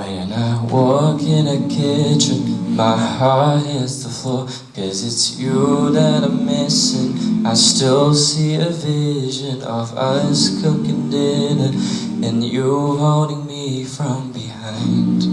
When I walk in the kitchen, my heart hits the floor, 'cause it's you that I'm missing. I still see a vision of us cooking dinner and you holding me from behind.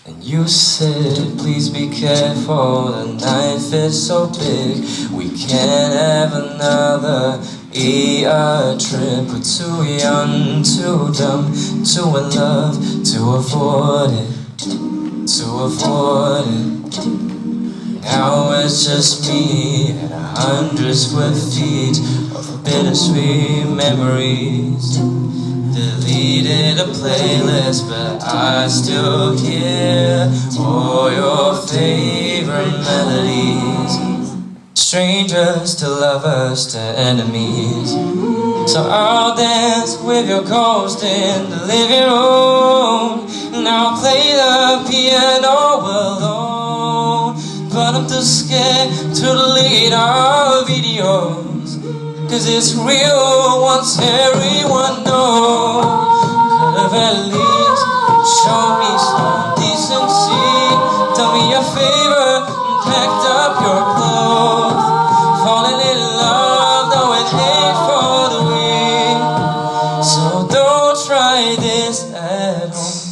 And you said, please be careful, the knife is so big, we can't have another ER trip. We're too young, too dumb, too in love to afford it, to afford it. Now it's just me and 100 square feet of bittersweet memories. Deleted a playlist, but I still hear all your favorite melodies. Strangers to lovers to enemies. So I'll dance with your ghost in the living room, and I'll play the piano alone. But I'm too scared to delete our videos, 'cause it's real once everyone knows. Could've at least shown me some decency. Done me a favor and packed up your clothes. Falling in love, though it ain't for the weak. So don't try this at home.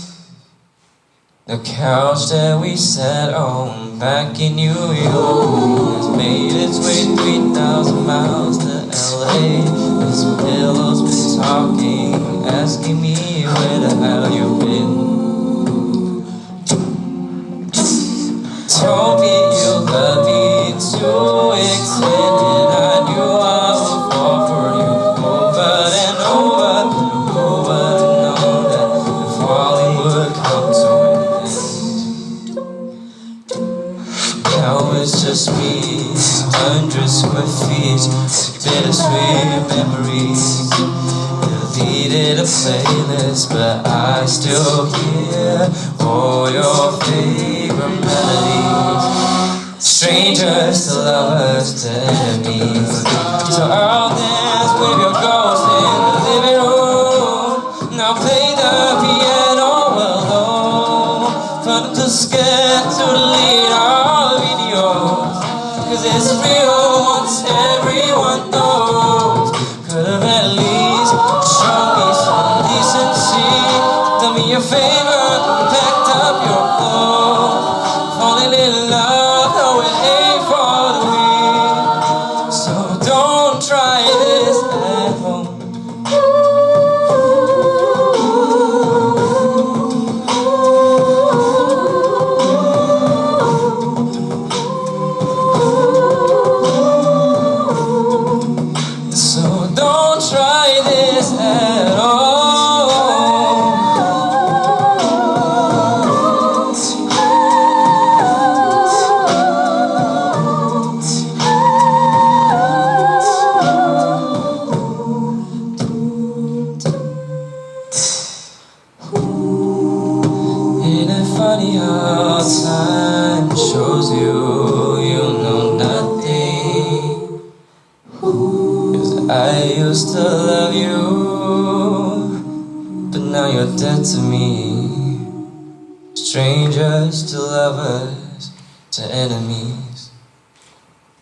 The couch that we sat on back in New York has made its way 3,000 miles to LA. This pillow's been talking, asking me where the hell you've been. Told me you love me too extended. I knew I would fall for you over and over and over, to know that the falling would come to an end. Now it's just me, 100 square feet of bittersweet memories. Deleted a playlist, but I still hear all your favorite melodies. Strangers to lovers to enemies. So I'll dance with your ghost in the living room, and I'll play the piano alone. But I'm too scared to delete our videos, 'cause it's real once everyone knows. Could've at least shown me some decency. Done me a favor and packed up your clothes. Falling in love, though it ain't for the weak. So don't try this at home. So don't try this at all. Ain't it funny how time shows you you know nothing? 'Cause I used to love you, but now you're dead to me. Strangers to lovers to enemies.